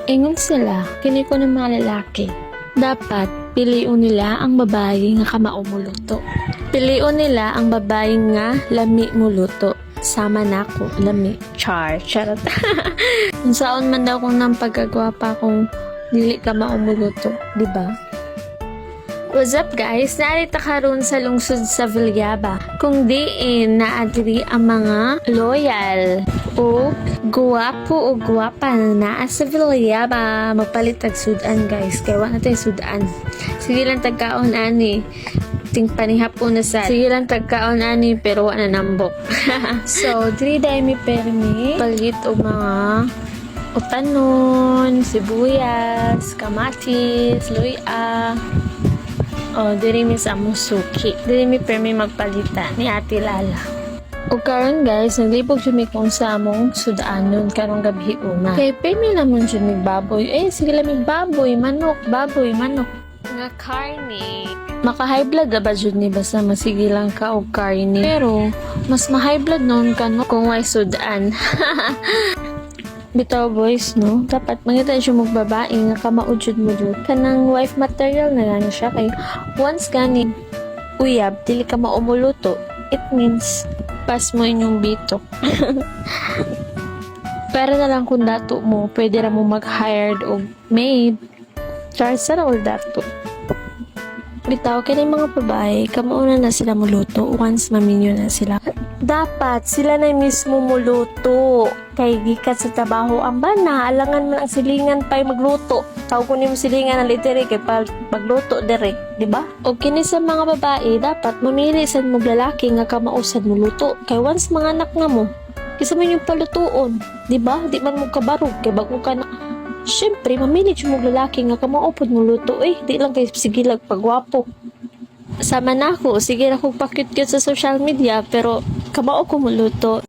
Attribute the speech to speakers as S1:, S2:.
S1: Ingon sila, kini ko ng mga lalaki. Dapat, piliun nila ang babae nga kamao muluto. Piliun nila ang babae nga lami muluto. Sama na ako, lami. Charot. Kung saan man daw kung nang pagkagwapa kung dili ka maumuluto, di ba? What's up guys? Naarita karon sa lungsod sa Villaba. Kung diin naadiri ang mga loyal o guwapo o guwapa na naa sa Villaba, magpalit tag sudan guys. Kaya wala na tayo sudan. Sige lang tagkaon ani. Ting panihapon na sa. Sige lang tagkaon ani pero wala na nambok. So, diri dai mi permi palit og mga utanon, sibuyas, kamatis, luya. O, diri mi sa among suki. Diri mi permi magpalita ni Ate Lala. O karon guys, naglibog jud mi kung sa among sudanon karong gabi una. Kay permi naman jud mi baboy. Sige lang mi baboy, manok. Nga karne. Maka-high blood ba jud ni basta masige lang ka og karne. Pero mas ma-high blood noon ka no kung way sudan. Bitaw boys no, dapat mangita siya magbabae nga kamaudjud mo jud. Kanang wife material na lang siya kay once gani uyab dili ka maumuluto, it means pas mo inyong bitok. Para na lang kung dato mo, pwede ra mo mag-hired og maid. Charge sa all dato. Bitaw, kaya mga babae, kamauna na sila muluto once maminyo na sila. Dapat sila na mismo muluto. Kay gikat sa trabaho ang bana, alangan man ang silingan pa'y magluto. Tawag ko niyo silingan na litere kay magluto direct, di ba? O kini sa mga babae, dapat mamili sa mo lalaki nga kamausad mo luto. Kay once mga anak nga mo, kisa man yung palutuon, di ba? Di man mo kabarog, kay bago ka na. Siyempre, mamili yung lalaki nga kamaupod mo luto. Di lang kayo sigilag pagwapo. Sama na ako, sige na kong pakit sa social media, pero kamao ko mo luto.